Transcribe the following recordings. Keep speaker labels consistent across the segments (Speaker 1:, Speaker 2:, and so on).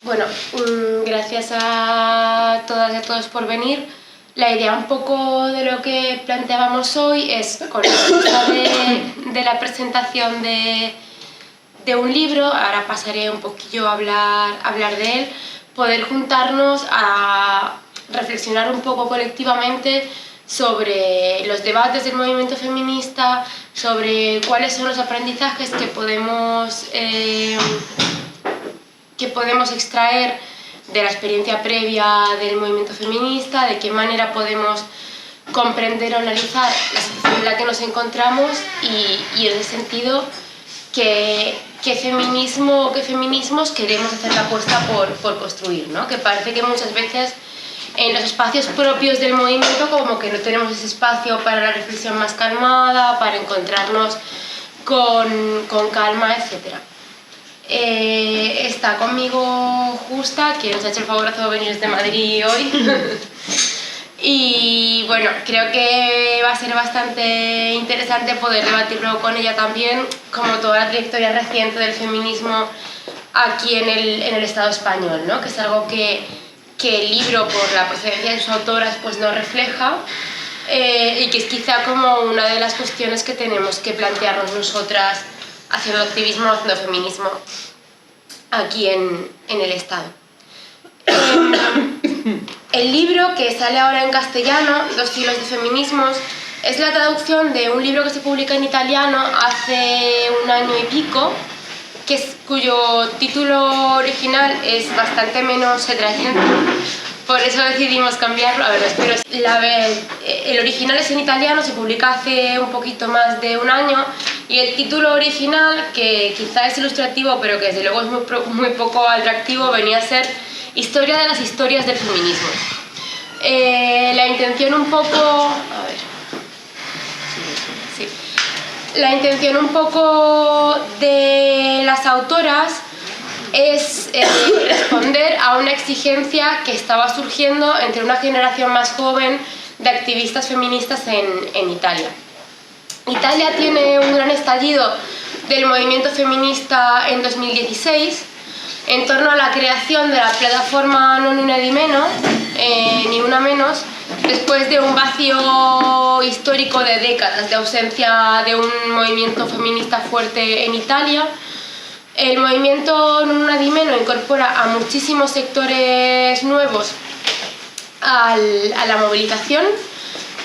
Speaker 1: Bueno, gracias a todas y a todos por venir. La idea un poco de lo que planteábamos hoy es, con la excusa de la presentación de un libro, ahora pasaré un poquillo a hablar de él, poder juntarnos a reflexionar un poco colectivamente sobre los debates del movimiento feminista, sobre cuáles son los aprendizajes que podemos extraer de la experiencia previa del movimiento feminista, de qué manera podemos comprender o analizar la situación en la que nos encontramos y en ese sentido qué feminismo o qué feminismos queremos hacer la apuesta por construir, ¿no? Que parece que muchas veces en los espacios propios del movimiento como que no tenemos ese espacio para la reflexión más calmada, para encontrarnos con calma, etc. Está conmigo Justa, que nos ha hecho el favorazo de venir desde Madrid hoy. Y bueno, creo que va a ser bastante interesante poder debatirlo con ella también, como toda la trayectoria reciente del feminismo aquí en el Estado español, ¿no? Que es algo que el libro, por la procedencia de sus autoras, pues no refleja, y que es quizá como una de las cuestiones que tenemos que plantearnos nosotras haciendo activismo, haciendo feminismo aquí en el Estado. El libro, que sale ahora en castellano, 2 siglos de feminismos, es la traducción de un libro que se publica en italiano hace 1 año y pico, cuyo título original es bastante menos atrayente. Por eso decidimos cambiarlo. A ver, espero. El original es en italiano, se publica hace un poquito más de 1 año, y el título original, que quizá es ilustrativo, pero que desde luego es muy poco atractivo, venía a ser Historia de las historias del feminismo. La intención un poco... A ver... Sí. La intención un poco de las autoras es responder a una exigencia que estaba surgiendo entre una generación más joven de activistas feministas en Italia. Italia tiene un gran estallido del movimiento feminista en 2016 en torno a la creación de la plataforma Non Una Di Meno, ni una menos, después de un vacío histórico de décadas de ausencia de un movimiento feminista fuerte en Italia. El movimiento Non Una Di Meno incorpora a muchísimos sectores nuevos a la movilización,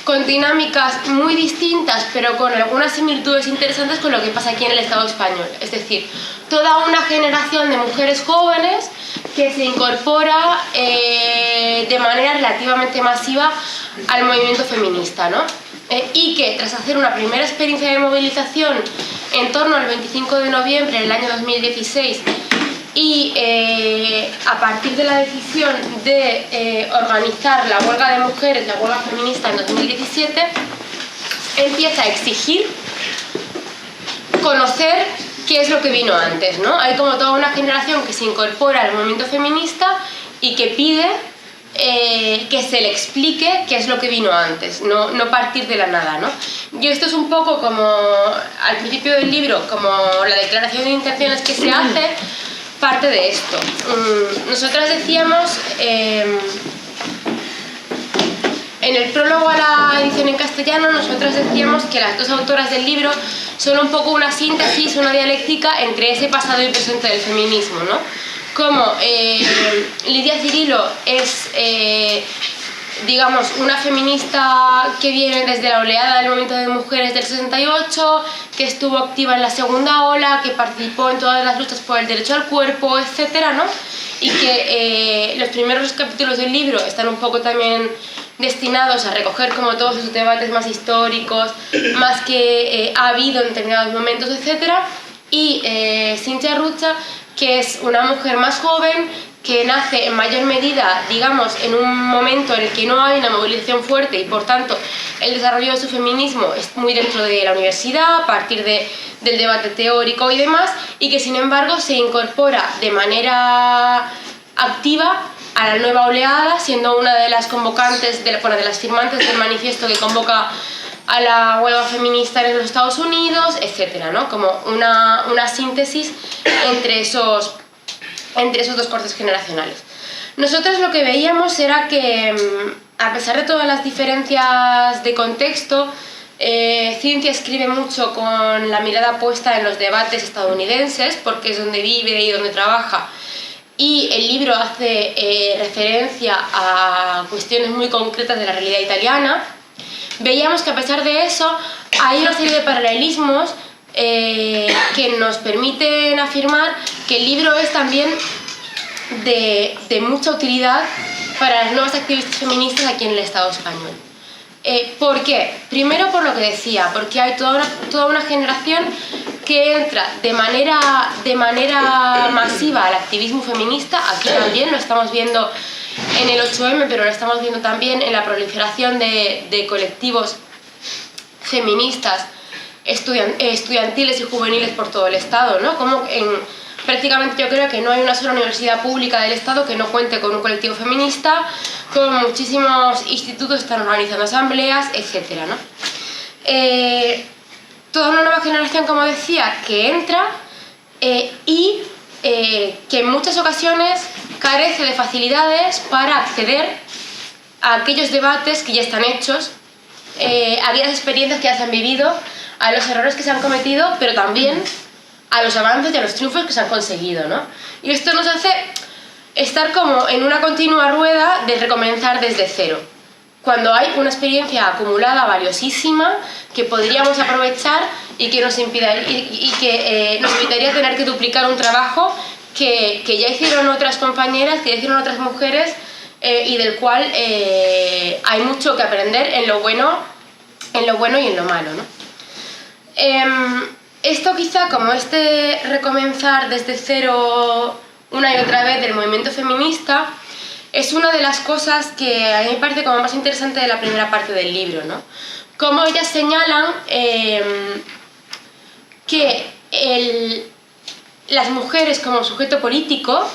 Speaker 1: con dinámicas muy distintas, pero con algunas similitudes interesantes con lo que pasa aquí en el Estado español. Es decir, toda una generación de mujeres jóvenes que se incorpora de manera relativamente masiva al movimiento feminista, ¿no? Y que tras hacer una primera experiencia de movilización en torno al 25 de noviembre del año 2016 y a partir de la decisión de organizar la huelga de mujeres, la huelga feminista en 2017, empieza a exigir conocer qué es lo que vino antes, ¿no? Hay como toda una generación que se incorpora al movimiento feminista y que pide que se le explique qué es lo que vino antes, no partir de la nada, ¿no? Y esto es un poco como, al principio del libro, como la declaración de intenciones que se hace, parte de esto. Nosotras decíamos, en el prólogo a la edición en castellano, nosotras decíamos que las 2 autoras del libro son un poco una síntesis, una dialéctica entre ese pasado y presente del feminismo, ¿no? Como Lidia Cirilo es, digamos, una feminista que viene desde la oleada del movimiento de mujeres del 68, que estuvo activa en la segunda ola, que participó en todas las luchas por el derecho al cuerpo, etcétera, ¿no? Y que los primeros capítulos del libro están un poco también destinados a recoger como todos esos debates más históricos, más que ha habido en determinados momentos, etcétera. Y Cinzia Ruccia, que es una mujer más joven, que nace en mayor medida, digamos, en un momento en el que no hay una movilización fuerte y por tanto el desarrollo de su feminismo es muy dentro de la universidad, a partir del debate teórico y demás, y que sin embargo se incorpora de manera activa a la nueva oleada, siendo una de las convocantes, de las firmantes del manifiesto que convoca a la huelga feminista en los Estados Unidos, etcétera, ¿no? Como una síntesis entre esos entre esos dos cortes generacionales. Nosotros lo que veíamos era que, a pesar de todas las diferencias de contexto, Cynthia escribe mucho con la mirada puesta en los debates estadounidenses, porque es donde vive y donde trabaja, y el libro hace referencia a cuestiones muy concretas de la realidad italiana. Veíamos que a pesar de eso hay una serie de paralelismos que nos permiten afirmar que el libro es también de mucha utilidad para las nuevas activistas feministas aquí en el Estado español. ¿Por qué? Primero por lo que decía, porque hay toda una generación que entra de manera masiva al activismo feminista. Aquí también lo estamos viendo en el 8M, pero lo estamos viendo también en la proliferación de colectivos feministas estudiantiles y juveniles por todo el Estado, ¿no? Como prácticamente yo creo que no hay una sola universidad pública del Estado que no cuente con un colectivo feminista, con muchísimos institutos están organizando asambleas, etc., ¿no? Toda una nueva generación, como decía, que entra y que en muchas ocasiones carece de facilidades para acceder a aquellos debates que ya están hechos, a aquellas experiencias que ya se han vivido, a los errores que se han cometido, pero también a los avances y a los triunfos que se han conseguido, ¿no? Y esto nos hace estar como en una continua rueda de recomenzar desde cero, cuando hay una experiencia acumulada valiosísima que podríamos aprovechar y que nos invitaría a tener que duplicar un trabajo que ya hicieron otras compañeras, que ya hicieron otras mujeres, y del cual hay mucho que aprender en lo bueno y en lo malo, ¿no? Esto quizá, como este recomenzar desde cero una y otra vez del movimiento feminista, es una de las cosas que a mí me parece como más interesante de la primera parte del libro, ¿no? Como ellas señalan que las mujeres como sujeto político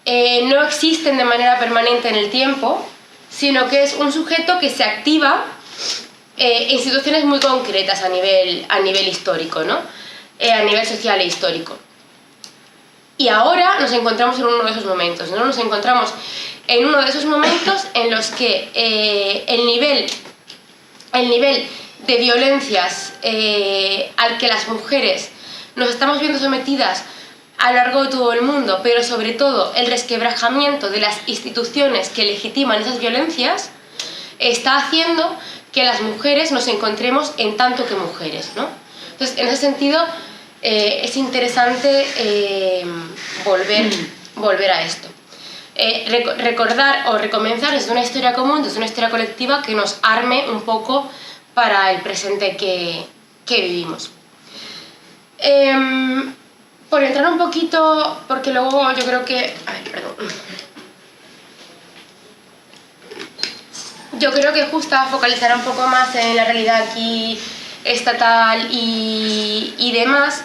Speaker 1: no existen de manera permanente en el tiempo, sino que es un sujeto que se activa en situaciones muy concretas a nivel histórico, ¿no? A nivel social e histórico. Y ahora nos encontramos en uno de esos momentos, ¿no? Nos encontramos en uno de esos momentos en los que el nivel de violencias al que las mujeres nos estamos viendo sometidas a lo largo de todo el mundo, pero sobre todo el resquebrajamiento de las instituciones que legitiman esas violencias, está haciendo que las mujeres nos encontremos en tanto que mujeres, ¿no? Entonces, en ese sentido, es interesante volver a esto. Recordar o recomenzar desde una historia común, desde una historia colectiva que nos arme un poco para el presente que vivimos. Por entrar un poquito, porque luego yo creo que... Yo creo que justo focalizará un poco más en la realidad aquí estatal y demás.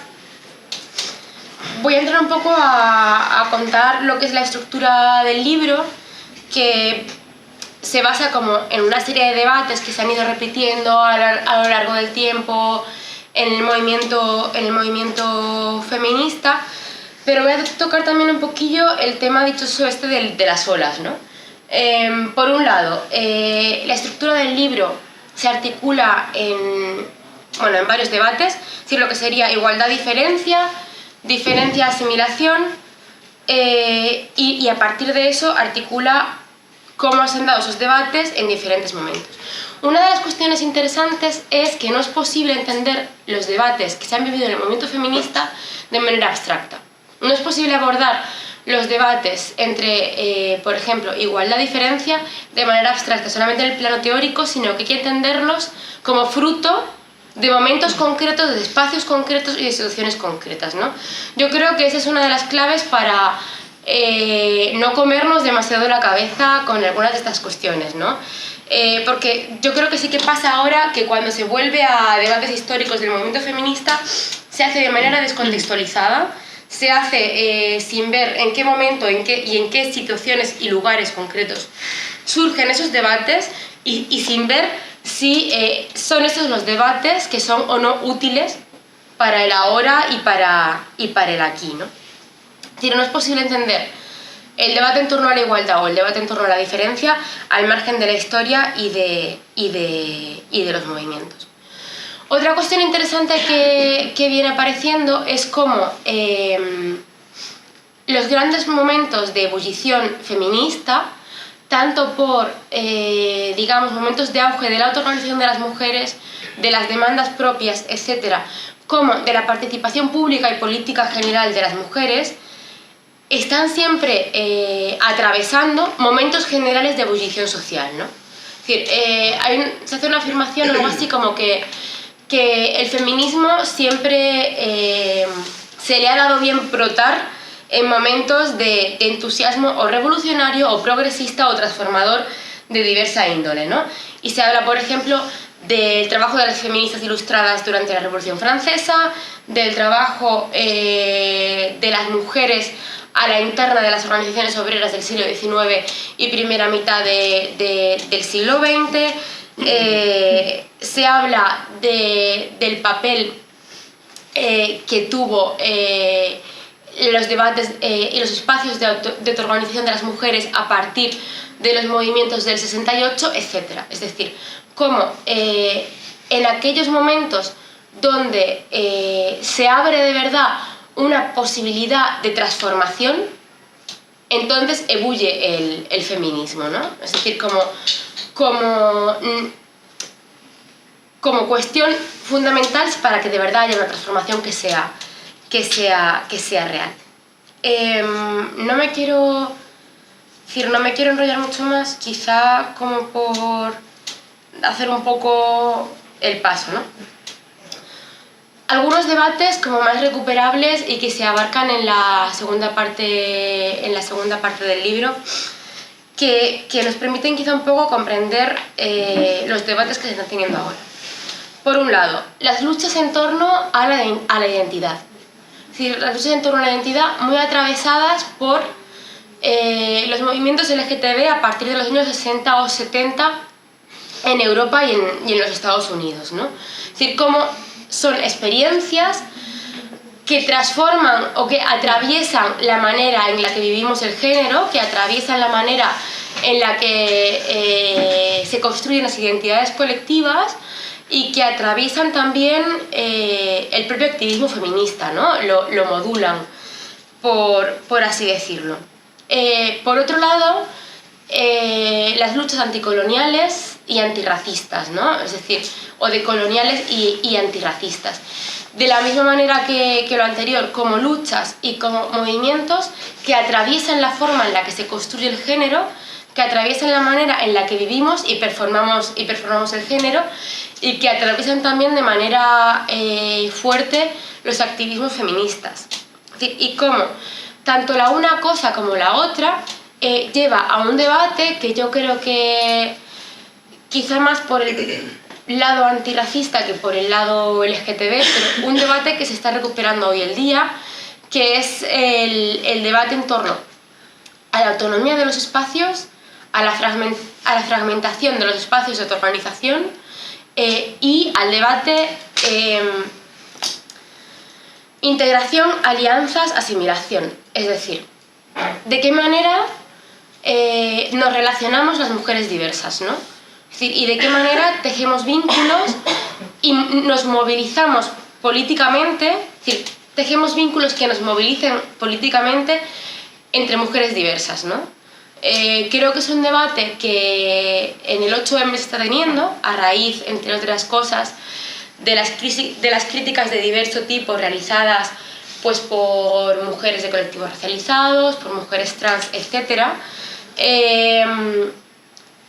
Speaker 1: Voy a entrar un poco a contar lo que es la estructura del libro, que se basa como en una serie de debates que se han ido repitiendo a lo largo del tiempo en el movimiento feminista, pero voy a tocar también un poquillo el tema dichoso este de las olas, ¿no? Por un lado, la estructura del libro se articula en varios debates, es decir, lo que sería igualdad-diferencia, diferencia-asimilación, y a partir de eso articula cómo se han dado esos debates en diferentes momentos. Una de las cuestiones interesantes es que no es posible entender los debates que se han vivido en el movimiento feminista de manera abstracta. No es posible abordar los debates entre, por ejemplo, igualdad-diferencia de manera abstracta, solamente en el plano teórico, sino que hay que entenderlos como fruto de momentos concretos, de espacios concretos y de situaciones concretas, ¿no? Yo creo que esa es una de las claves para no comernos demasiado la cabeza con algunas de estas cuestiones, ¿no? Porque yo creo que sí que pasa ahora que cuando se vuelve a debates históricos del movimiento feminista se hace de manera descontextualizada, se hace sin ver en qué momento y en qué situaciones y lugares concretos surgen esos debates y sin ver si son estos los debates que son o no útiles para el ahora y para el aquí, ¿no? decir, no es posible entender el debate en torno a la igualdad o el debate en torno a la diferencia al margen de la historia y de los movimientos. Otra cuestión interesante que viene apareciendo es cómo los grandes momentos de ebullición feminista, tanto por, digamos, momentos de auge de la autoorganización de las mujeres, de las demandas propias, etc., como de la participación pública y política general de las mujeres, están siempre atravesando momentos generales de ebullición social, ¿no? Es decir, se hace una afirmación o algo así como que el feminismo siempre se le ha dado bien brotar en momentos de entusiasmo o revolucionario o progresista o transformador de diversa índole, ¿no? Y se habla, por ejemplo, del trabajo de las feministas ilustradas durante la Revolución Francesa, del trabajo de las mujeres a la interna de las organizaciones obreras del siglo XIX y primera mitad del siglo XX. Se habla del papel que tuvo los debates y los espacios de autoorganización de las mujeres a partir de los movimientos del 68, etc. Es decir, cómo en aquellos momentos donde se abre de verdad una posibilidad de transformación, entonces ebulle el feminismo, ¿no? Es decir, como cuestión fundamental para que de verdad haya una transformación que sea real. No me quiero enrollar mucho más, quizá como por hacer un poco el paso, ¿no? Algunos debates como más recuperables y que se abarcan en la segunda parte del libro, que nos permiten quizá un poco comprender los debates que se están teniendo ahora. Por un lado, las luchas en torno a la identidad. Es decir, las luchas en torno a la identidad muy atravesadas por los movimientos LGTB a partir de los años 60 o 70 en Europa y en los Estados Unidos, ¿no? Es decir, cómo son experiencias que transforman o que atraviesan la manera en la que vivimos el género, que atraviesan la manera en la que se construyen las identidades colectivas y que atraviesan también el propio activismo feminista, ¿no? Lo modulan, por así decirlo. Por otro lado, las luchas anticoloniales y antirracistas, ¿no? Es decir, o decoloniales y antirracistas. De la misma manera que lo anterior, como luchas y como movimientos que atraviesan la forma en la que se construye el género, que atraviesan la manera en la que vivimos y performamos el género, y que atraviesan también de manera fuerte los activismos feministas. Es decir, y cómo tanto la una cosa como la otra lleva a un debate que yo creo que quizá más por el lado antirracista que por el lado LGTB, pero un debate que se está recuperando hoy en día, que es el debate en torno a la autonomía de los espacios, a la fragmentación de los espacios de autoorganización y al debate integración, alianzas, asimilación. Es decir, de qué manera nos relacionamos las mujeres diversas, ¿no? Es decir, y de qué manera tejemos vínculos y nos movilizamos políticamente, es decir, tejemos vínculos que nos movilicen políticamente entre mujeres diversas, ¿no? Creo que es un debate que en el 8M se está teniendo, a raíz, entre otras cosas, de las críticas de diverso tipo realizadas pues, por mujeres de colectivos racializados, por mujeres trans, etc.,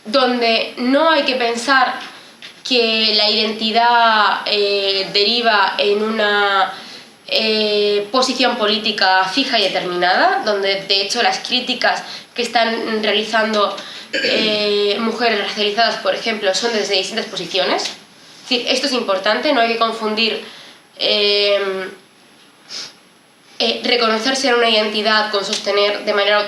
Speaker 1: donde no hay que pensar que la identidad deriva en una posición política fija y determinada, donde de hecho las críticas que están realizando mujeres racializadas, por ejemplo, son desde distintas posiciones. Es decir, esto es importante, no hay que confundir reconocer ser una identidad con sostener de manera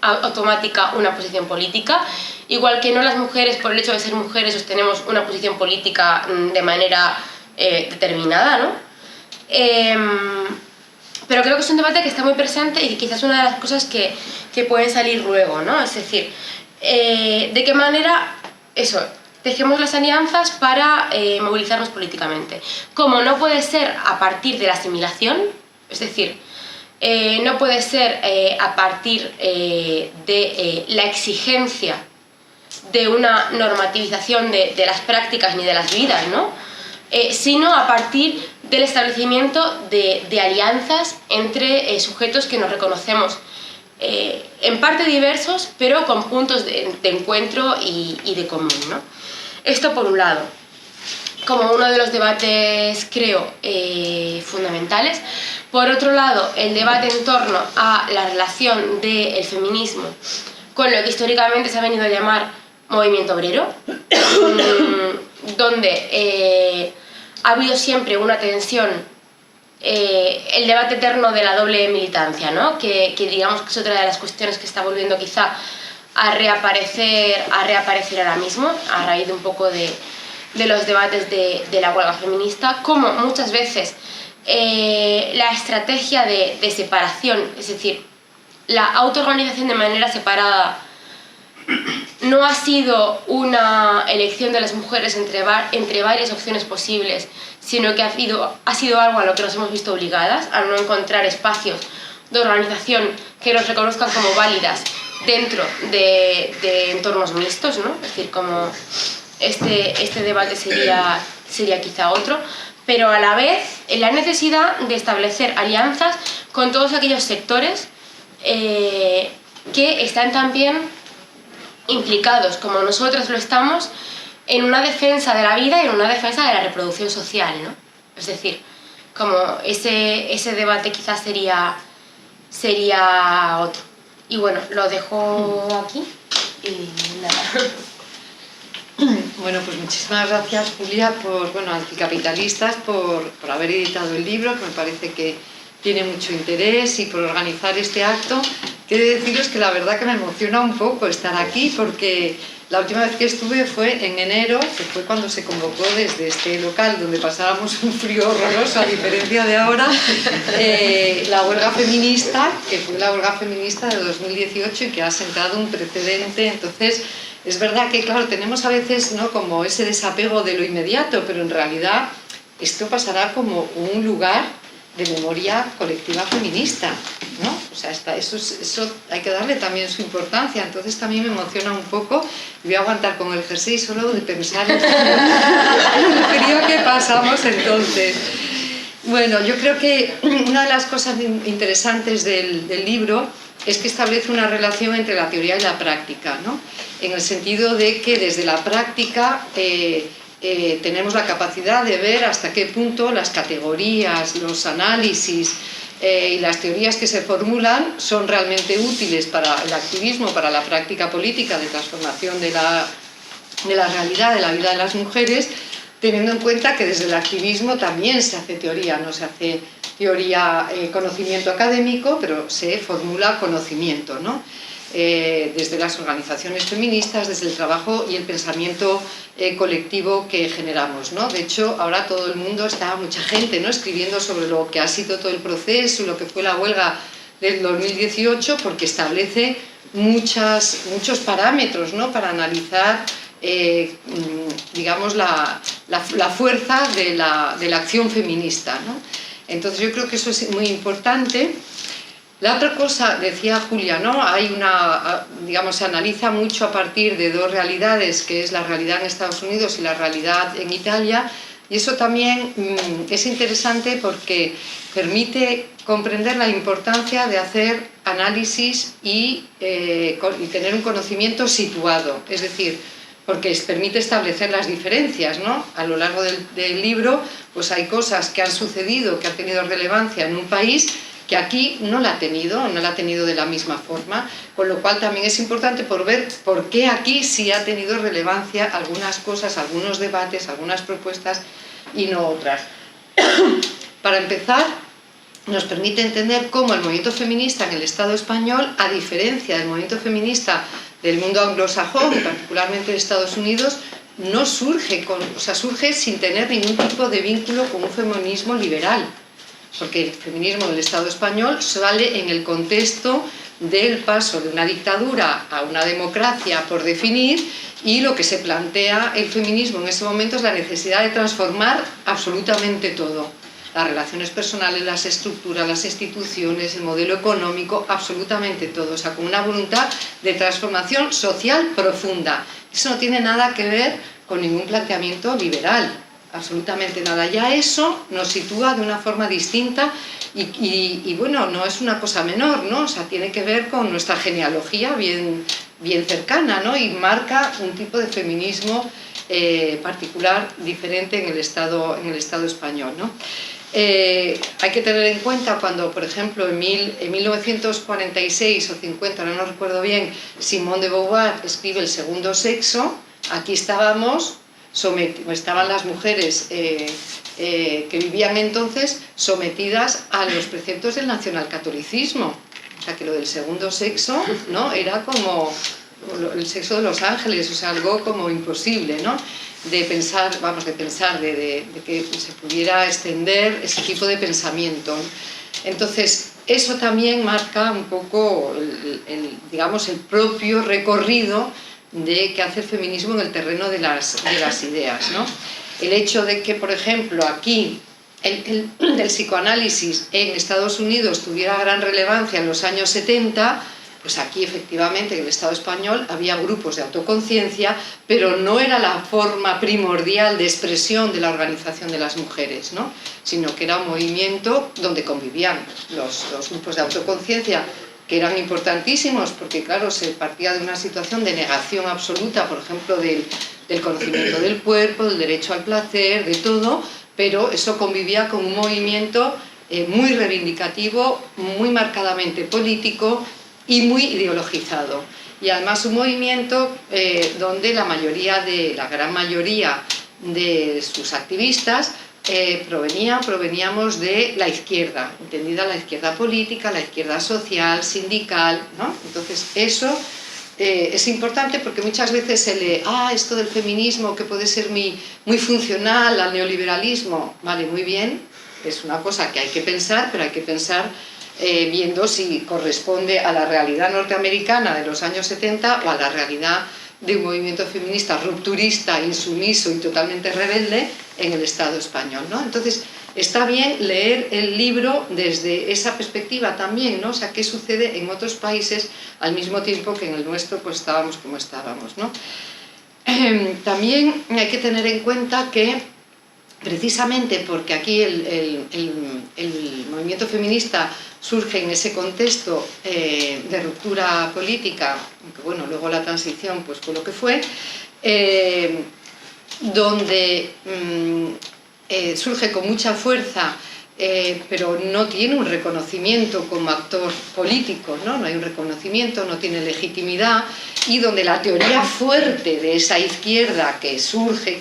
Speaker 1: automática una posición política, igual que no las mujeres, por el hecho de ser mujeres, sostenemos una posición política de manera determinada, ¿no? pero creo que es un debate que está muy presente y que quizás es una de las cosas que pueden salir luego, ¿no? Es decir, de qué manera, eso, tejemos las alianzas para movilizarnos políticamente. Como no puede ser a partir de la asimilación, es decir, no puede ser a partir de la exigencia de una normativización de las prácticas ni de las vidas, ¿no? Sino a partir del establecimiento de alianzas entre sujetos que nos reconocemos en parte diversos, pero con puntos de encuentro y de común, ¿no? Esto por un lado, como uno de los debates, creo, fundamentales. Por otro lado, el debate en torno a la relación del feminismo con lo que históricamente se ha venido a llamar movimiento obrero, donde ha habido siempre una tensión, el debate eterno de la doble militancia, ¿no? que digamos que es otra de las cuestiones que está volviendo quizá a reaparecer ahora mismo, a raíz de un poco de los debates de la huelga feminista, como muchas veces la estrategia de separación, es decir, la autoorganización de manera separada, no ha sido una elección de las mujeres entre varias opciones posibles, sino que ha sido algo a lo que nos hemos visto obligadas, a no encontrar espacios de organización que nos reconozcan como válidas dentro de entornos mixtos, ¿no? Es decir, como este debate sería quizá otro, pero a la vez la necesidad de establecer alianzas con todos aquellos sectores que están también implicados, como nosotros lo estamos, en una defensa de la vida y en una defensa de la reproducción social, ¿no? Es decir, como ese debate quizás sería otro. Y bueno, lo dejo aquí y nada.
Speaker 2: Bueno, pues muchísimas gracias, Julia, Anticapitalistas, por haber editado el libro, que me parece que tiene mucho interés, y por organizar este acto. Quiero deciros que la verdad que me emociona un poco estar aquí, porque la última vez que estuve fue en enero, que fue cuando se convocó desde este local, donde pasábamos un frío horroroso, a diferencia de ahora, la huelga feminista, que fue la huelga feminista de 2018 y que ha sentado un precedente. Entonces, es verdad que, claro, tenemos a veces, ¿no?, como ese desapego de lo inmediato, pero en realidad esto pasará como un lugar de memoria colectiva feminista, ¿no? O sea, eso hay que darle también su importancia. Entonces también me emociona un poco, y voy a aguantar con el jersey solo de pensar en el frío que pasamos entonces. Bueno, yo creo que una de las cosas interesantes del libro es que establece una relación entre la teoría y la práctica, ¿no? En el sentido de que desde la práctica tenemos la capacidad de ver hasta qué punto las categorías, los análisis y las teorías que se formulan son realmente útiles para el activismo, para la práctica política de transformación de la realidad, de la vida de las mujeres, teniendo en cuenta que desde el activismo también se hace teoría, no se hace teoría, conocimiento académico, pero se formula conocimiento, ¿no? Desde las organizaciones feministas, desde el trabajo y el pensamiento colectivo que generamos, ¿no? De hecho, ahora todo el mundo mucha gente, ¿no?, escribiendo sobre lo que ha sido todo el proceso, lo que fue la huelga del 2018, porque establece muchos parámetros, ¿no?, para analizar digamos la fuerza de la acción feminista, ¿no? Entonces yo creo que eso es muy importante. La otra cosa, decía Julia, ¿no?, digamos, se analiza mucho a partir de dos realidades, que es la realidad en Estados Unidos y la realidad en Italia, y eso también es interesante porque permite comprender la importancia de hacer análisis y tener un conocimiento situado, es decir, porque permite establecer las diferencias, ¿no? A lo largo del libro pues hay cosas que han sucedido, que han tenido relevancia en un país que aquí no la ha tenido de la misma forma, con lo cual también es importante por ver por qué aquí sí ha tenido relevancia algunas cosas, algunos debates, algunas propuestas y no otras. Para empezar, nos permite entender cómo el movimiento feminista en el Estado español, a diferencia del movimiento feminista del mundo anglosajón, y particularmente de Estados Unidos, no surge, surge sin tener ningún tipo de vínculo con un feminismo liberal. porque el feminismo del Estado español sale en el contexto del paso de una dictadura a una democracia por definir, y lo que se plantea el feminismo en ese momento es la necesidad de transformar absolutamente todo. Las relaciones personales, las estructuras, las instituciones, el modelo económico, absolutamente todo. O sea, con una voluntad de transformación social profunda. Eso no tiene nada que ver con ningún planteamiento liberal, absolutamente nada. Ya eso nos sitúa de una forma distinta y bueno, no es una cosa menor, ¿no? O sea, tiene que ver con nuestra genealogía bien cercana, ¿no? Y marca un tipo de feminismo particular, diferente en el Estado español, ¿no? Hay que tener en cuenta cuando, por ejemplo, en 1946 o 50, no recuerdo bien, Simone de Beauvoir escribe El segundo sexo. Aquí estaban las mujeres que vivían entonces sometidas a los preceptos del nacionalcatolicismo. O sea, que lo del segundo sexo, ¿no?, era como el sexo de los ángeles, o sea, algo como imposible, ¿no?, de pensar, de que se pudiera extender ese tipo de pensamiento. Entonces, eso también marca un poco digamos, el propio recorrido de que hace el feminismo en el terreno de las ideas, ¿no? El hecho de que, por ejemplo, aquí el psicoanálisis en Estados Unidos tuviera gran relevancia en los años 70, pues aquí efectivamente en el Estado español había grupos de autoconciencia, pero no era la forma primordial de expresión de la organización de las mujeres, ¿no?, sino que era un movimiento donde convivían los grupos de autoconciencia, que eran importantísimos porque, claro, se partía de una situación de negación absoluta, por ejemplo, del conocimiento del cuerpo, del derecho al placer, de todo, pero eso convivía con un movimiento muy reivindicativo, muy marcadamente político y muy ideologizado. Y además un movimiento donde la gran mayoría de sus activistas proveníamos de la izquierda, entendida la izquierda política, la izquierda social, sindical, ¿no? Entonces eso es importante porque muchas veces se lee, esto del feminismo que puede ser muy funcional al neoliberalismo, vale, muy bien, es una cosa que hay que pensar, pero hay que pensar viendo si corresponde a la realidad norteamericana de los años 70 o a la realidad de un movimiento feminista rupturista, insumiso y totalmente rebelde en el Estado español, ¿no? Entonces, está bien leer el libro desde esa perspectiva también, ¿no? O sea, qué sucede en otros países al mismo tiempo que en el nuestro pues estábamos como estábamos, ¿no? También hay que tener en cuenta que precisamente porque aquí el movimiento feminista surge en ese contexto de ruptura política, aunque bueno, luego la transición pues fue lo que fue, donde surge con mucha fuerza, pero no tiene un reconocimiento como actor político, ¿no? No hay un reconocimiento, no tiene legitimidad, y donde la teoría fuerte de esa izquierda que surge,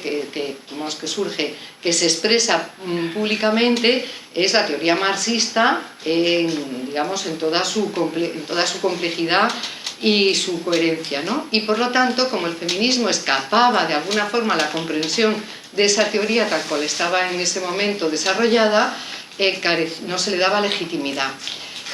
Speaker 2: que se expresa públicamente, es la teoría marxista, digamos, en toda su complejidad y su coherencia, ¿no? Y por lo tanto, como el feminismo escapaba de alguna forma a la comprensión de esa teoría tal cual estaba en ese momento desarrollada, no se le daba legitimidad.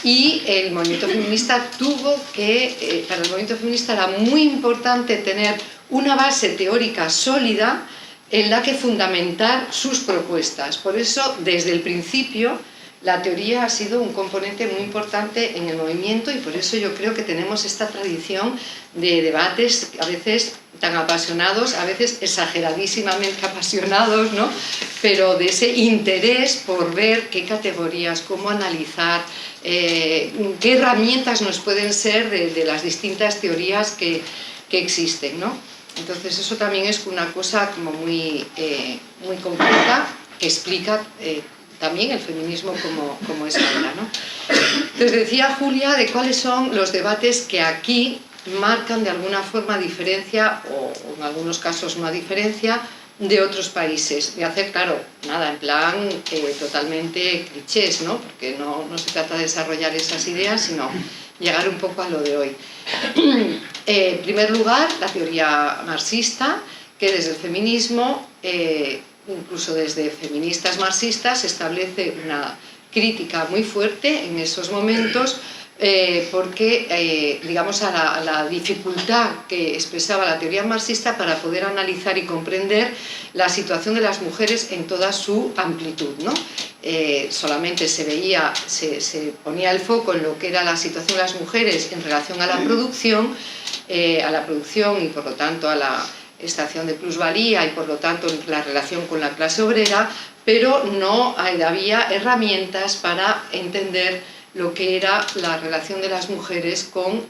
Speaker 2: Y el movimiento feminista para el movimiento feminista era muy importante tener una base teórica sólida en la que fundamentar sus propuestas. Por eso, desde el principio, la teoría ha sido un componente muy importante en el movimiento, y por eso yo creo que tenemos esta tradición de debates a veces tan apasionados, a veces exageradísimamente apasionados, ¿no?, pero de ese interés por ver qué categorías, cómo analizar, qué herramientas nos pueden ser de las distintas teorías que existen, ¿no? Entonces eso también es una cosa como muy completa, que explica también el feminismo como es ahora, ¿no? Entonces decía Julia de cuáles son los debates que aquí marcan de alguna forma diferencia, o en algunos casos una diferencia, de otros países. Voy a hacer, claro, nada, en plan totalmente clichés, ¿no? Porque no se trata de desarrollar esas ideas, sino llegar un poco a lo de hoy. En primer lugar, la teoría marxista, que desde el feminismo, incluso desde feministas marxistas, establece crítica muy fuerte en esos momentos, porque, digamos, a la dificultad que expresaba la teoría marxista para poder analizar y comprender la situación de las mujeres en toda su amplitud, ¿no? Solamente se ponía el foco en lo que era la situación de las mujeres en relación a la producción y por lo tanto a la extracción de plusvalía y por lo tanto la relación con la clase obrera, pero no había herramientas para entender lo que era la relación de las mujeres con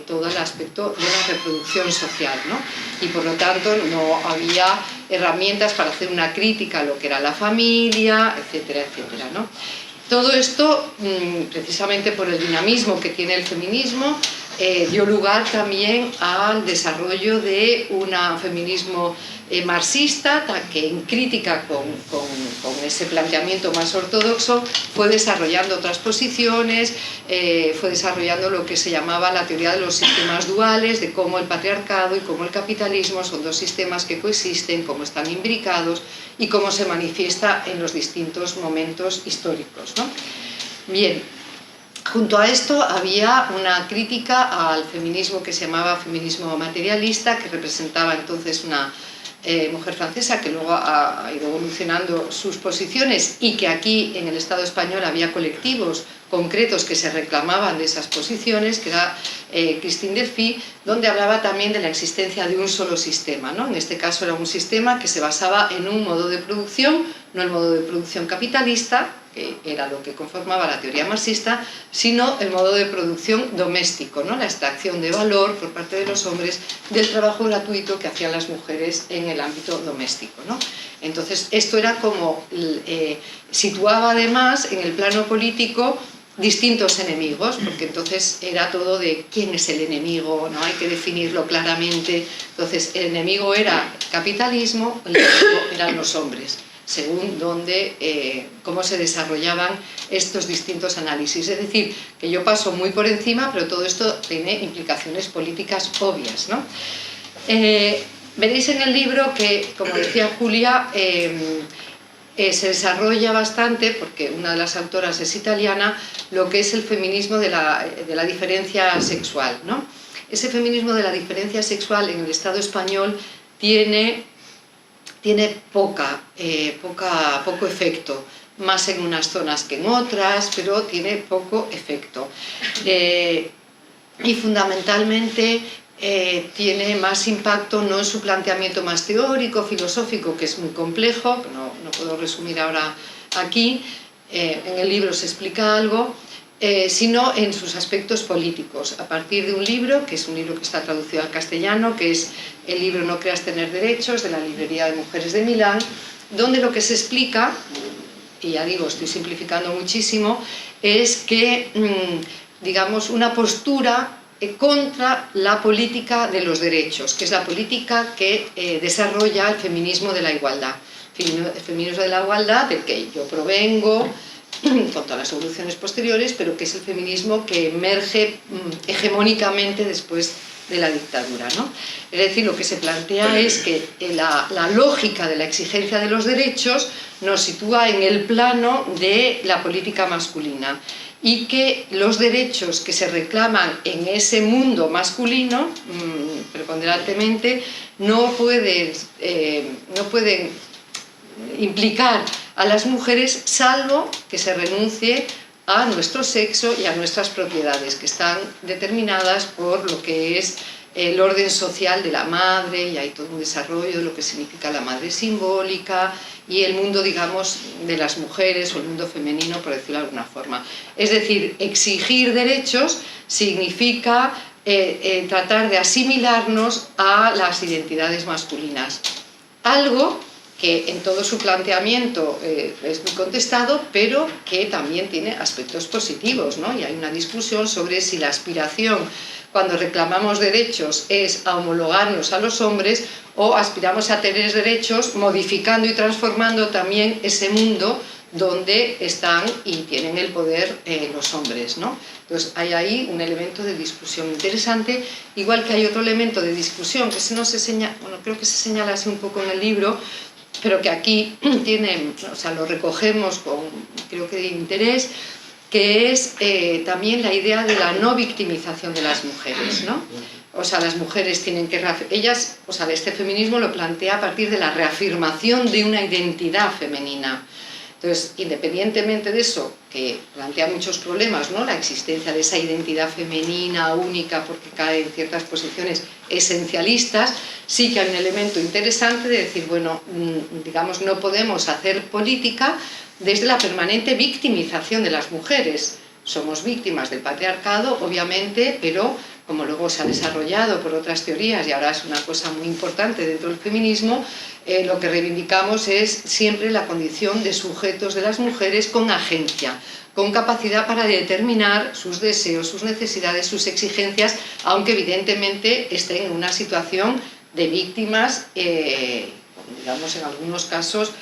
Speaker 2: todo el aspecto de la reproducción social, ¿no? Y por lo tanto no había herramientas para hacer una crítica a lo que era la familia, etcétera, etcétera, ¿no? Todo esto, precisamente por el dinamismo que tiene el feminismo, dio lugar también al desarrollo de un feminismo marxista, que en crítica con ese planteamiento más ortodoxo fue desarrollando otras posiciones, fue desarrollando lo que se llamaba la teoría de los sistemas duales, de cómo el patriarcado y cómo el capitalismo son dos sistemas que coexisten, cómo están imbricados y cómo se manifiesta en los distintos momentos históricos, ¿no? Bien, junto a esto había una crítica al feminismo que se llamaba feminismo materialista, que representaba entonces una mujer francesa que luego ha ido evolucionando sus posiciones y que aquí en el Estado español había colectivos concretos que se reclamaban de esas posiciones, que era Christine Delphi, donde hablaba también de la existencia de un solo sistema, ¿no? En este caso era un sistema que se basaba en un modo de producción, no el modo de producción capitalista, que era lo que conformaba la teoría marxista, sino el modo de producción doméstico, ¿no? La extracción de valor por parte de los hombres del trabajo gratuito que hacían las mujeres en el ámbito doméstico, ¿no? Entonces esto era como situaba además en el plano político distintos enemigos, porque entonces era todo de quién es el enemigo, ¿no? Hay que definirlo claramente. Entonces el enemigo era el capitalismo, el enemigo eran los hombres, según cómo se desarrollaban estos distintos análisis. Es decir, que yo paso muy por encima, pero todo esto tiene implicaciones políticas obvias, ¿no? Veréis en el libro que, como decía Julia, se desarrolla bastante, porque una de las autoras es italiana, lo que es el feminismo de la diferencia sexual, ¿no? Ese feminismo de la diferencia sexual en el Estado español tiene poco efecto, más en unas zonas que en otras, pero tiene poco efecto. Y fundamentalmente tiene más impacto no en su planteamiento más teórico, filosófico, que es muy complejo, no puedo resumir ahora aquí, en el libro se explica algo, sino en sus aspectos políticos, a partir de un libro, que es un libro que está traducido al castellano, que es el libro No creas tener derechos, de la Librería de Mujeres de Milán, donde lo que se explica, y ya digo, estoy simplificando muchísimo, es que, digamos, una postura contra la política de los derechos, que es la política que desarrolla el feminismo de la igualdad. El feminismo de la igualdad, del que yo provengo, con todas las evoluciones posteriores, pero que es el feminismo que emerge hegemónicamente después de la dictadura, ¿no? Es decir, lo que se plantea es que la lógica de la exigencia de los derechos nos sitúa en el plano de la política masculina y que los derechos que se reclaman en ese mundo masculino, preponderantemente, no pueden implicar a las mujeres salvo que se renuncie a nuestro sexo y a nuestras propiedades, que están determinadas por lo que es el orden social de la madre, y hay todo un desarrollo de lo que significa la madre simbólica y el mundo, digamos, de las mujeres o el mundo femenino, por decirlo de alguna forma. Es decir, exigir derechos significa tratar de asimilarnos a las identidades masculinas. Algo que en todo su planteamiento es muy contestado, pero que también tiene aspectos positivos, ¿no? Y hay una discusión sobre si la aspiración, cuando reclamamos derechos, es a homologarnos a los hombres o aspiramos a tener derechos modificando y transformando también ese mundo donde están y tienen el poder los hombres, ¿no? Entonces hay ahí un elemento de discusión interesante, igual que hay otro elemento de discusión que creo que se señala así un poco en el libro, pero que aquí lo recogemos con creo que de interés, que es también la idea de la no victimización de las mujeres, ¿no? O sea, las mujeres tienen que... Ellas, o sea, este feminismo lo plantea a partir de la reafirmación de una identidad femenina. Entonces, independientemente de eso, que plantea muchos problemas, ¿no? La existencia de esa identidad femenina única porque cae en ciertas posiciones esencialistas, sí que hay un elemento interesante de decir, bueno, digamos, no podemos hacer política desde la permanente victimización de las mujeres. Somos víctimas del patriarcado, obviamente, pero como luego se ha desarrollado por otras teorías y ahora es una cosa muy importante dentro del feminismo, lo que reivindicamos es siempre la condición de sujetos de las mujeres con agencia, con capacidad para determinar sus deseos, sus necesidades, sus exigencias, aunque evidentemente estén en una situación de víctimas, digamos en algunos casos,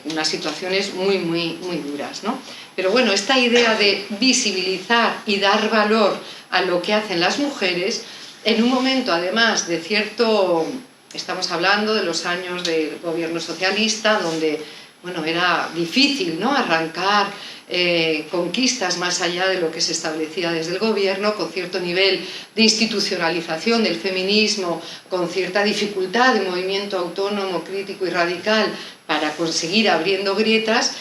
Speaker 2: unas situaciones muy duras, ¿no? Pero bueno, esta idea de visibilizar y dar valor a lo que hacen las mujeres, en un momento además de cierto... Estamos hablando de los años del gobierno socialista, donde bueno, era difícil, ¿no? Arrancar conquistas más allá de lo que se establecía desde el gobierno, con cierto nivel de institucionalización del feminismo, con cierta dificultad de movimiento autónomo, crítico y radical para conseguir abriendo grietas,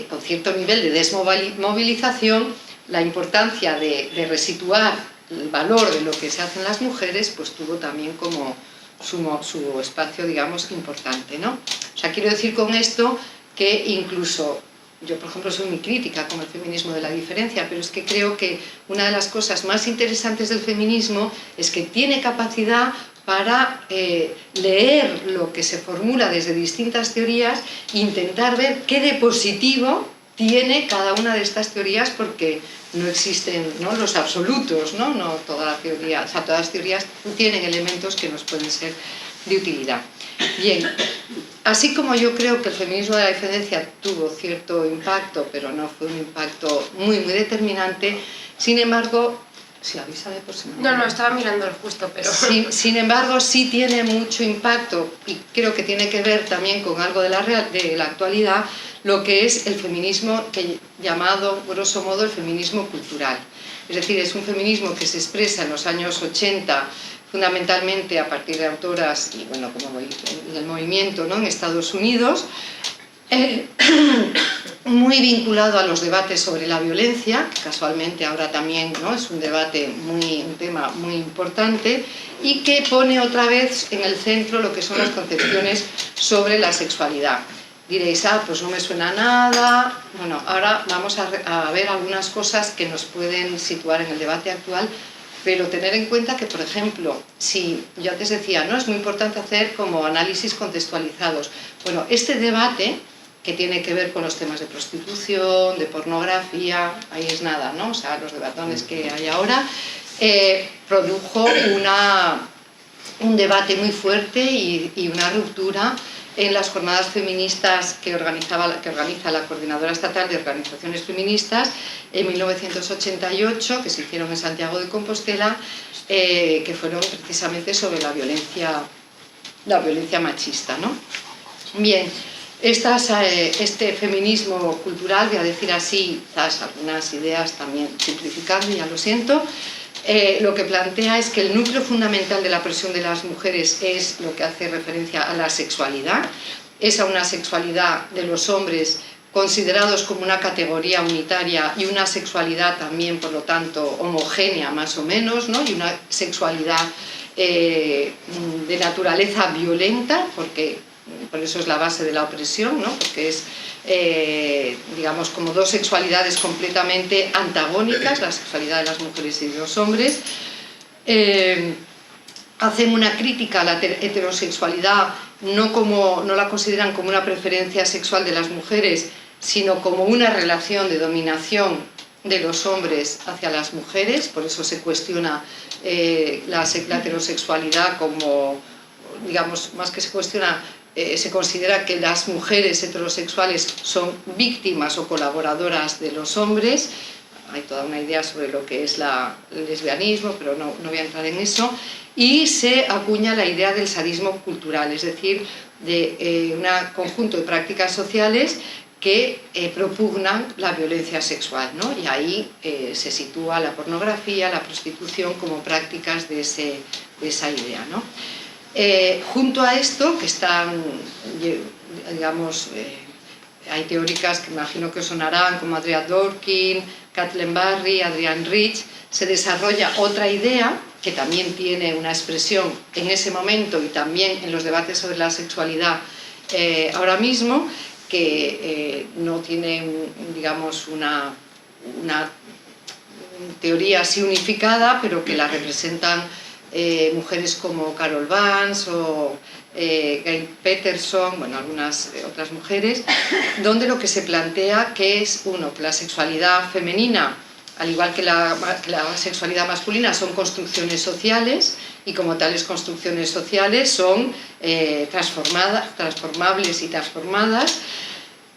Speaker 2: con cierto nivel de desmovilización, la importancia de resituar el valor de lo que se hacen las mujeres, pues tuvo también como su espacio, digamos, importante, ¿no? O sea, quiero decir con esto que incluso, yo por ejemplo soy muy crítica con el feminismo de la diferencia, pero es que creo que una de las cosas más interesantes del feminismo es que tiene capacidad para leer lo que se formula desde distintas teorías e intentar ver qué de positivo tiene cada una de estas teorías, porque no existen, ¿no?, los absolutos, ¿no? No toda la teoría, o sea, todas las teorías tienen elementos que nos pueden ser de utilidad. Bien, así como yo creo que el feminismo de la diferencia tuvo cierto impacto, pero no fue un impacto muy determinante, sin embargo, ¿sí avísame por si no?
Speaker 1: No, estaba mirándolo justo, pero...
Speaker 2: Sin embargo, sí tiene mucho impacto, y creo que tiene que ver también con algo de la actualidad, lo que es el feminismo llamado, grosso modo, el feminismo cultural. Es decir, es un feminismo que se expresa en los años 80, fundamentalmente a partir de autoras, y bueno, como el movimiento, ¿no?, en Estados Unidos, muy vinculado a los debates sobre la violencia, que casualmente ahora también, ¿no?, es un debate un tema muy importante, y que pone otra vez en el centro lo que son las concepciones sobre la sexualidad. Diréis, pues no me suena nada. Bueno, ahora vamos a ver algunas cosas que nos pueden situar en el debate actual, pero tener en cuenta que, por ejemplo, si yo antes decía, ¿no?, es muy importante hacer como análisis contextualizados. Bueno, este debate, que tiene que ver con los temas de prostitución, de pornografía, ahí es nada, ¿no? O sea, los debatones que hay ahora, produjo un debate muy fuerte y una ruptura en las jornadas feministas que organiza la Coordinadora Estatal de Organizaciones Feministas en 1988, que se hicieron en Santiago de Compostela, que fueron precisamente sobre la violencia machista, ¿no? Bien, este feminismo cultural, voy a decir así, algunas ideas también simplificando, ya lo siento, lo que plantea es que el núcleo fundamental de la presión de las mujeres es lo que hace referencia a la sexualidad, es a una sexualidad de los hombres considerados como una categoría unitaria y una sexualidad también, por lo tanto, homogénea más o menos, ¿no?, y una sexualidad de naturaleza violenta, porque por eso es la base de la opresión, ¿no?, porque es, digamos, como dos sexualidades completamente antagónicas, la sexualidad de las mujeres y de los hombres. Hacen una crítica a la heterosexualidad, no la consideran como una preferencia sexual de las mujeres, sino como una relación de dominación de los hombres hacia las mujeres. Por eso se cuestiona la heterosexualidad como, digamos, más que se cuestiona, se considera que las mujeres heterosexuales son víctimas o colaboradoras de los hombres. Hay toda una idea sobre lo que es el lesbianismo, pero no voy a entrar en eso. Y se acuña la idea del sadismo cultural, es decir, de un conjunto de prácticas sociales que propugnan la violencia sexual, ¿no? Y ahí se sitúa la pornografía, la prostitución como prácticas de esa idea, ¿no? Junto a esto, que están, digamos, hay teóricas que imagino que os sonarán, como Andrea Dworkin, Kathleen Barry, Adrienne Rich, se desarrolla otra idea que también tiene una expresión en ese momento y también en los debates sobre la sexualidad ahora mismo, que no tiene, digamos, una teoría así unificada, pero que la representan mujeres como Carol Vance o Gail Peterson, bueno, algunas otras mujeres, donde lo que se plantea que es, uno, que la sexualidad femenina, al igual que la sexualidad masculina, son construcciones sociales, y como tales construcciones sociales son transformables y transformadas,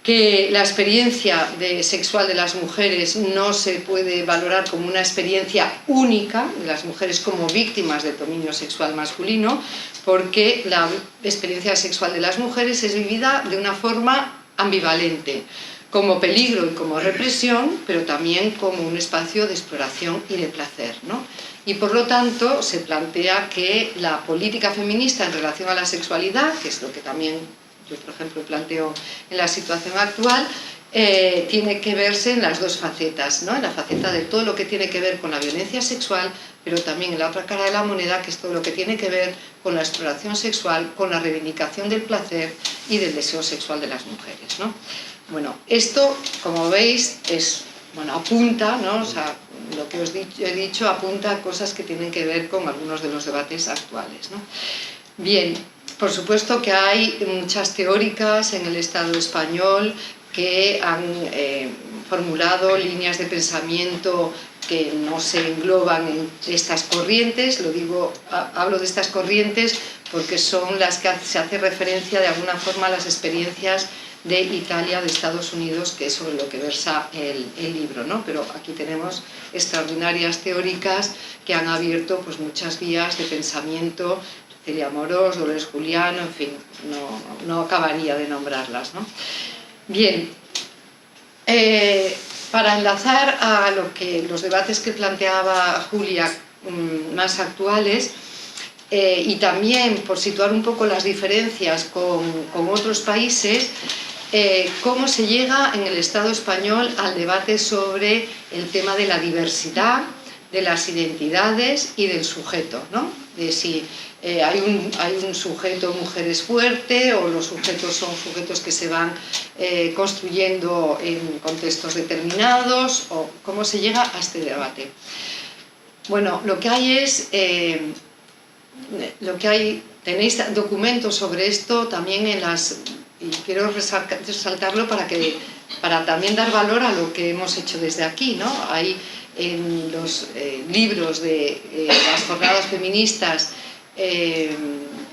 Speaker 2: que la experiencia sexual de las mujeres no se puede valorar como una experiencia única de las mujeres como víctimas del dominio sexual masculino, porque la experiencia sexual de las mujeres es vivida de una forma ambivalente, como peligro y como represión, pero también como un espacio de exploración y de placer, ¿no? Y por lo tanto se plantea que la política feminista en relación a la sexualidad, que es lo que también yo, por ejemplo, planteo en la situación actual, tiene que verse en las dos facetas, ¿no? En la faceta de todo lo que tiene que ver con la violencia sexual, pero también en la otra cara de la moneda, que es todo lo que tiene que ver con la exploración sexual, con la reivindicación del placer y del deseo sexual de las mujeres, ¿no? Bueno, esto, como veis, apunta, ¿no? O sea, lo que he dicho apunta a cosas que tienen que ver con algunos de los debates actuales, ¿no? Bien, por supuesto que hay muchas teóricas en el Estado español que han formulado líneas de pensamiento que no se engloban en estas corrientes. Hablo de estas corrientes porque son las que se hace referencia de alguna forma a las experiencias de Italia, de Estados Unidos, que es sobre lo que versa el libro, ¿no? Pero aquí tenemos extraordinarias teóricas que han abierto pues, muchas vías de pensamiento, Celia Amorós, Dolores Juliano, en fin, no acabaría de nombrarlas, ¿no? Bien, para enlazar a los debates que planteaba Julia más actuales, y también por situar un poco las diferencias con otros países, cómo se llega en el Estado español al debate sobre el tema de la diversidad, de las identidades y del sujeto, ¿no? De si hay un sujeto mujeres fuerte o los sujetos son sujetos que se van construyendo en contextos determinados, o cómo se llega a este debate. Bueno, lo que hay es... tenéis documentos sobre esto también y quiero resaltarlo para también dar valor a lo que hemos hecho desde aquí, ¿no? Hay en los libros de las jornadas feministas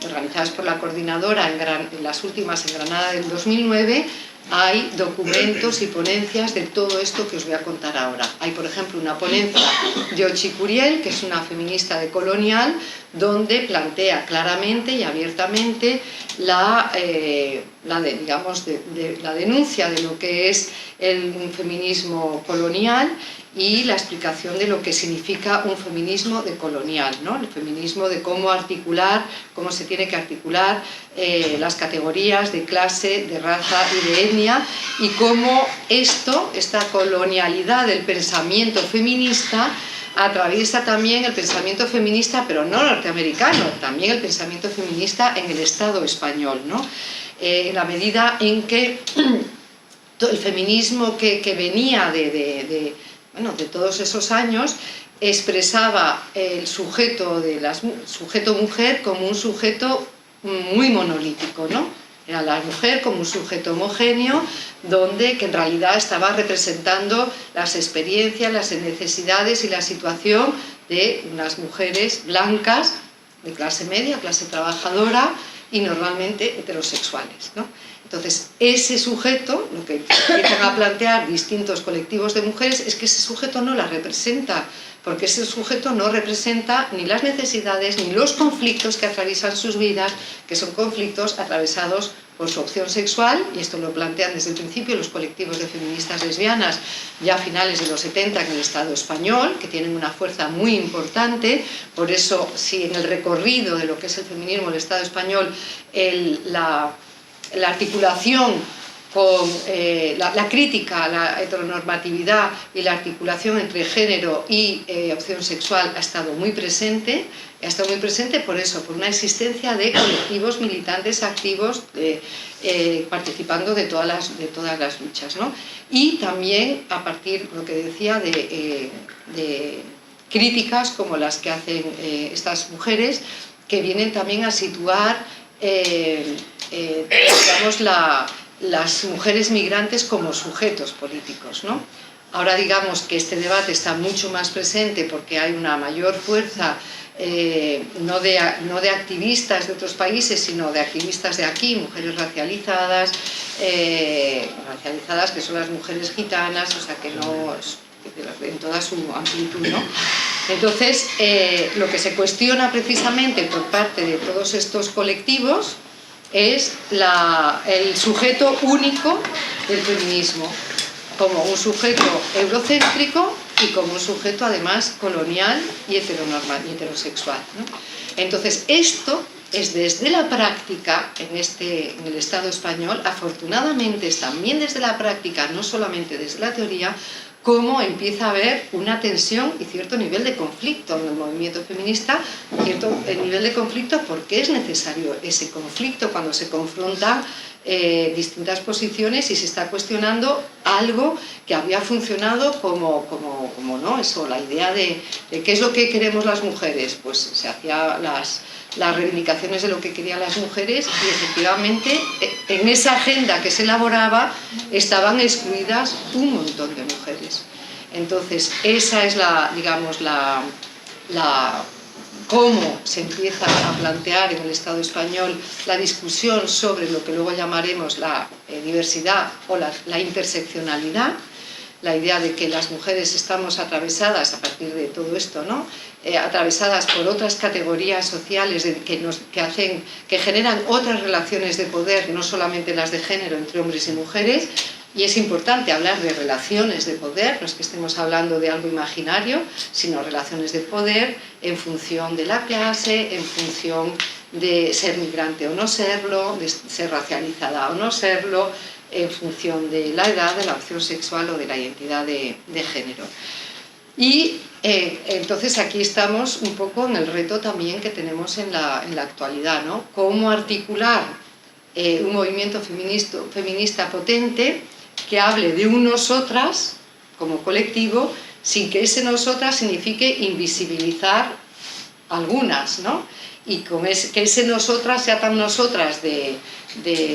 Speaker 2: organizadas por la coordinadora, en las últimas en Granada del 2009, hay documentos y ponencias de todo esto que os voy a contar ahora. Hay, por ejemplo, una ponencia de Ochi Curiel, que es una feminista decolonial, donde plantea claramente y abiertamente la denuncia de lo que es un feminismo colonial y la explicación de lo que significa un feminismo decolonial, ¿no? El feminismo de cómo se tiene que articular las categorías de clase, de raza y de etnia, y cómo esta colonialidad del pensamiento feminista atraviesa también el pensamiento feminista, pero no norteamericano, también el pensamiento feminista en el Estado español, ¿no? En la medida en que el feminismo que venía de todos esos años expresaba el sujeto mujer como un sujeto muy monolítico, ¿no? Era la mujer como un sujeto homogéneo, que en realidad estaba representando las experiencias, las necesidades y la situación de unas mujeres blancas de clase media, clase trabajadora y normalmente heterosexuales, ¿no? Entonces, ese sujeto, lo que empiezan a plantear distintos colectivos de mujeres, es que ese sujeto no la representa, porque ese sujeto no representa ni las necesidades ni los conflictos que atraviesan sus vidas, que son conflictos atravesados por su opción sexual, y esto lo plantean desde el principio los colectivos de feministas lesbianas ya a finales de los 70 en el Estado español, que tienen una fuerza muy importante. Por eso, si en el recorrido de lo que es el feminismo en el Estado español, la articulación con la crítica a la heteronormatividad y la articulación entre género y opción sexual ha estado muy presente. Ha estado muy presente por eso, por una existencia de colectivos militantes activos participando de todas las luchas, ¿no? Y también a partir, lo que decía, de críticas como las que hacen estas mujeres, que vienen también a situar digamos, las mujeres migrantes como sujetos políticos, ¿no? Ahora digamos que este debate está mucho más presente porque hay una mayor fuerza, no de activistas de otros países, sino de activistas de aquí, mujeres racializadas, que son las mujeres gitanas, o sea que no en toda su amplitud, ¿no? Entonces, lo que se cuestiona precisamente por parte de todos estos colectivos es el sujeto único del feminismo, como un sujeto eurocéntrico y como un sujeto además colonial y heterosexual, ¿no? Entonces esto es desde la práctica en el Estado español, afortunadamente es también desde la práctica, no solamente desde la teoría, cómo empieza a haber una tensión y cierto nivel de conflicto en el movimiento feminista, cierto nivel de conflicto porque es necesario ese conflicto cuando se confrontan distintas posiciones y se está cuestionando algo que había funcionado como ¿no? Eso, la idea de qué es lo que queremos las mujeres, pues se hacía las reivindicaciones de lo que querían las mujeres y efectivamente en esa agenda que se elaboraba estaban excluidas un montón de mujeres. Entonces esa es cómo se empieza a plantear en el Estado español la discusión sobre lo que luego llamaremos la diversidad o la interseccionalidad, la idea de que las mujeres estamos atravesadas a partir de todo esto, ¿no? Atravesadas por otras categorías sociales que generan otras relaciones de poder, no solamente las de género entre hombres y mujeres. Y es importante hablar de relaciones de poder, no es que estemos hablando de algo imaginario, sino relaciones de poder en función de la clase, en función de ser migrante o no serlo, de ser racializada o no serlo, en función de la edad, de la opción sexual o de la identidad de género. Y entonces aquí estamos un poco en el reto también que tenemos en la actualidad, ¿no? Cómo articular un movimiento feminista potente que hable de un nosotras como colectivo sin que ese nosotras signifique invisibilizar algunas, ¿no? Y que ese nosotras sea tan nosotras de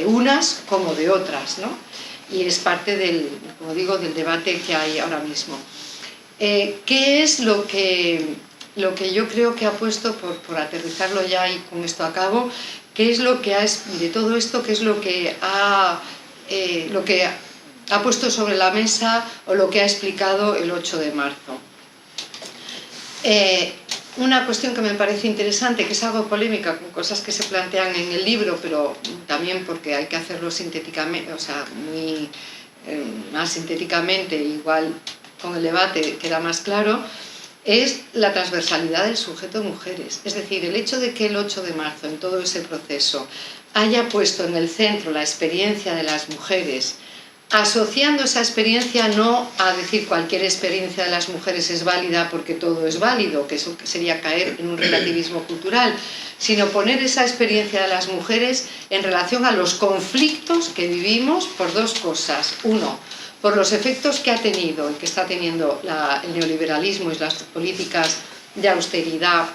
Speaker 2: unas como de otras, ¿no? Y es parte como digo, del debate que hay ahora mismo. ¿Qué es lo que yo creo que ha puesto, por aterrizarlo ya y con esto acabo, qué es lo que de todo esto, qué es lo que ha puesto sobre la mesa o lo que ha explicado el 8 de marzo? Una cuestión que me parece interesante, que es algo polémica, con cosas que se plantean en el libro, pero también porque hay que hacerlo sintéticamente, o sea, más sintéticamente, igual con el debate queda más claro, es la transversalidad del sujeto mujeres. Es decir, el hecho de que el 8 de marzo, en todo ese proceso, haya puesto en el centro la experiencia de las mujeres, asociando esa experiencia no a decir cualquier experiencia de las mujeres es válida porque todo es válido, que eso sería caer en un relativismo cultural, sino poner esa experiencia de las mujeres en relación a los conflictos que vivimos por dos cosas. Uno, por los efectos que ha tenido y que está teniendo el neoliberalismo y las políticas de austeridad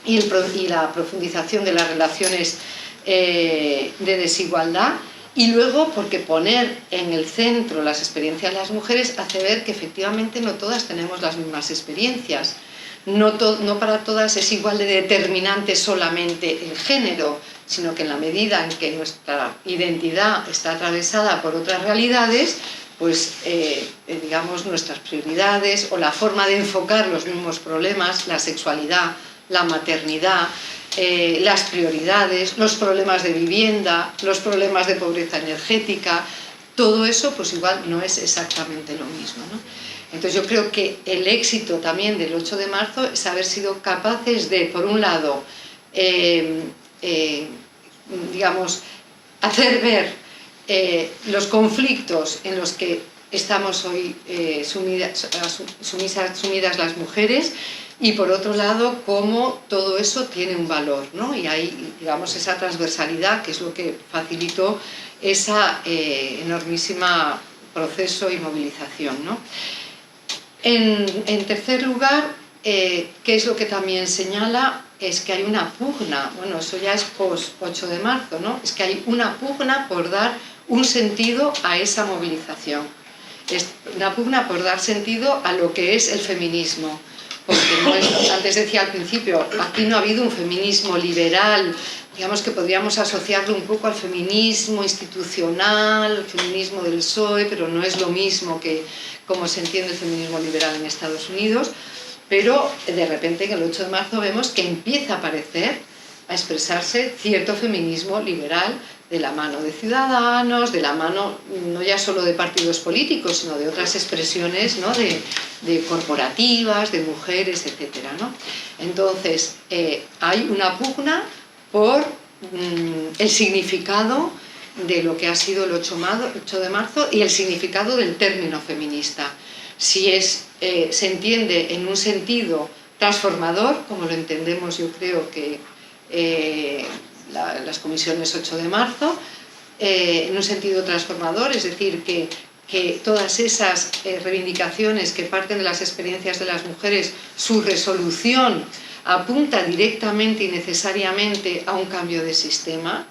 Speaker 2: y la profundización de las relaciones de desigualdad. Y luego porque poner en el centro las experiencias de las mujeres hace ver que efectivamente no todas tenemos las mismas experiencias. no para todas es igual de determinante solamente el género, sino que en la medida en que nuestra identidad está atravesada por otras realidades, pues digamos nuestras prioridades o la forma de enfocar los mismos problemas, la sexualidad, la maternidad, las prioridades, los problemas de vivienda, los problemas de pobreza energética, todo eso pues igual no es exactamente lo mismo, ¿no? Entonces yo creo que el éxito también del 8 de marzo es haber sido capaces de, por un lado, digamos, hacer ver los conflictos en los que estamos hoy sumidas las mujeres, y por otro lado cómo todo eso tiene un valor, ¿no? Y hay, digamos, esa transversalidad que es lo que facilitó esa enormísima proceso y movilización, ¿no? En tercer lugar, ¿qué es lo que también señala? Es que hay una pugna, bueno, eso ya es post 8 de marzo, ¿no? Es que hay una pugna por dar un sentido a esa movilización. Es una pugna por dar sentido a lo que es el feminismo. Porque no es, antes decía al principio, aquí no ha habido un feminismo liberal, digamos que podríamos asociarlo un poco al feminismo institucional, al feminismo del PSOE, pero no es lo mismo que como se entiende el feminismo liberal en Estados Unidos, pero de repente en el 8 de marzo vemos que empieza a aparecer, a expresarse cierto feminismo liberal de la mano de ciudadanos, de la mano no ya solo de partidos políticos, sino de otras expresiones, ¿no? de corporativas, de mujeres, etcétera, ¿no? Entonces, hay una pugna por el significado de lo que ha sido el 8 de marzo y el significado del término feminista. Si se entiende en un sentido transformador, como lo entendemos yo creo que las comisiones 8 de marzo, en un sentido transformador, es decir, que todas esas reivindicaciones que parten de las experiencias de las mujeres, su resolución apunta directamente y necesariamente a un cambio de sistema.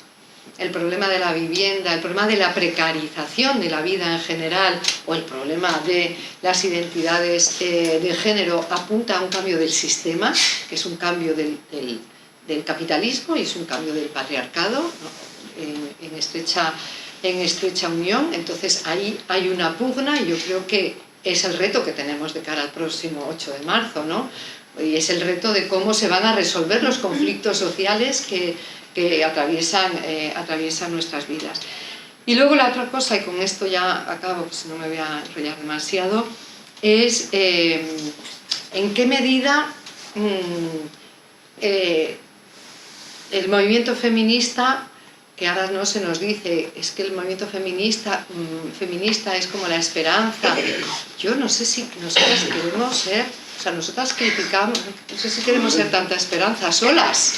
Speaker 2: El problema de la vivienda, el problema de la precarización de la vida en general o el problema de las identidades de género apunta a un cambio del sistema, que es un cambio del capitalismo y es un cambio del patriarcado, ¿no? en estrecha unión. Entonces ahí hay una pugna y yo creo que es el reto que tenemos de cara al próximo 8 de marzo, ¿no? Y es el reto de cómo se van a resolver los conflictos sociales que atraviesan nuestras vidas. Y luego la otra cosa, y con esto ya acabo, pues no me voy a enrollar demasiado, es en qué medida el movimiento feminista, que ahora no se nos dice, es que el movimiento feminista es como la esperanza. Yo no sé si nosotras queremos ser, o sea, nosotras criticamos, no sé si queremos ser tanta esperanza solas,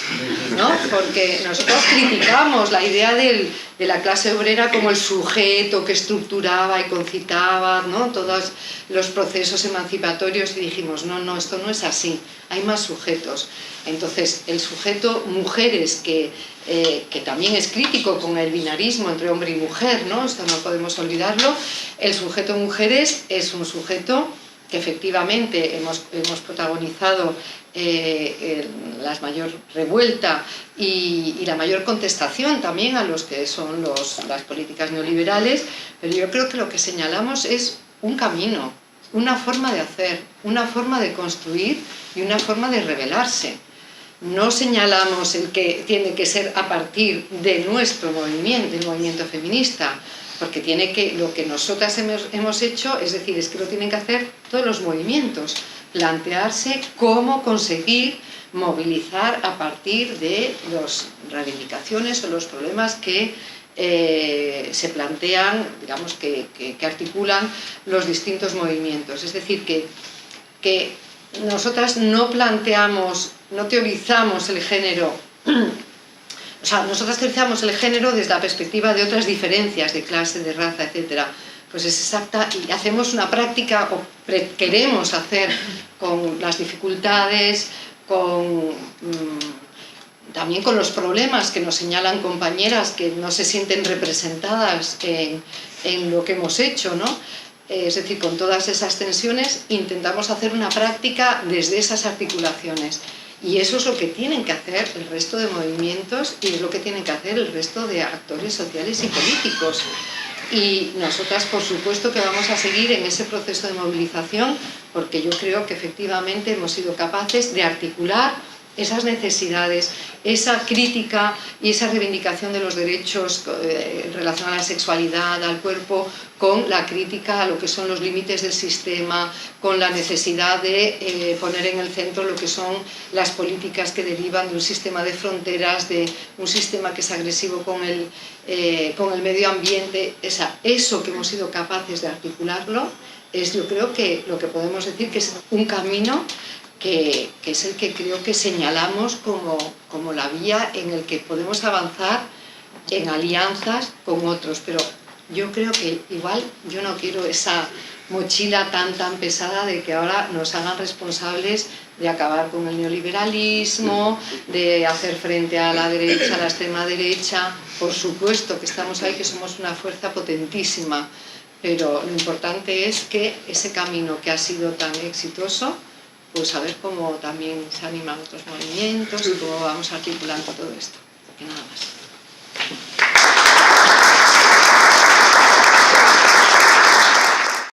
Speaker 2: ¿no? Porque nosotras criticamos la idea de la clase obrera como el sujeto que estructuraba y concitaba, ¿no? Todos los procesos emancipatorios, y dijimos, no, esto no es así, hay más sujetos. Entonces, el sujeto mujeres, que también es crítico con el binarismo entre hombre y mujer, ¿no? Esto no podemos olvidarlo. El sujeto mujeres es un sujeto que efectivamente hemos protagonizado la mayor revuelta y la mayor contestación también a los que son las políticas neoliberales, pero yo creo que lo que señalamos es un camino, una forma de hacer, una forma de construir y una forma de rebelarse. No señalamos el que tiene que ser a partir de nuestro movimiento, del movimiento feminista, porque lo que nosotras hemos hecho, es decir, es que lo tienen que hacer todos los movimientos, plantearse cómo conseguir movilizar a partir de las reivindicaciones o los problemas que se plantean, digamos, que articulan los distintos movimientos. Es decir, que nosotras no planteamos, no teorizamos el género. O sea, nosotras teorizamos el género desde la perspectiva de otras diferencias de clase, de raza, etc. Pues es exacta, y hacemos una práctica, o queremos hacer con las dificultades, también con los problemas que nos señalan compañeras que no se sienten representadas en lo que hemos hecho, ¿no? es decir, con todas esas tensiones, intentamos hacer una práctica desde esas articulaciones. Y eso es lo que tienen que hacer el resto de movimientos y es lo que tienen que hacer el resto de actores sociales y políticos. Y nosotras, por supuesto, que vamos a seguir en ese proceso de movilización, porque yo creo que efectivamente hemos sido capaces de articular esas necesidades, esa crítica y esa reivindicación de los derechos en relación a la sexualidad, al cuerpo, con la crítica a lo que son los límites del sistema, con la necesidad de poner en el centro lo que son las políticas que derivan de un sistema de fronteras, de un sistema que es agresivo con el medio ambiente. Eso que hemos sido capaces de articularlo es, yo creo que lo que podemos decir que es un camino que es el que creo que señalamos como la vía en el que podemos avanzar en alianzas con otros, pero yo creo que igual yo no quiero esa mochila tan pesada de que ahora nos hagan responsables de acabar con el neoliberalismo, de hacer frente a la derecha, a la extrema derecha. Por supuesto que estamos ahí, que somos una fuerza potentísima, pero lo importante es que ese camino que ha sido tan exitoso, pues a ver cómo también se animan otros movimientos y cómo vamos articulando todo esto. Que nada más.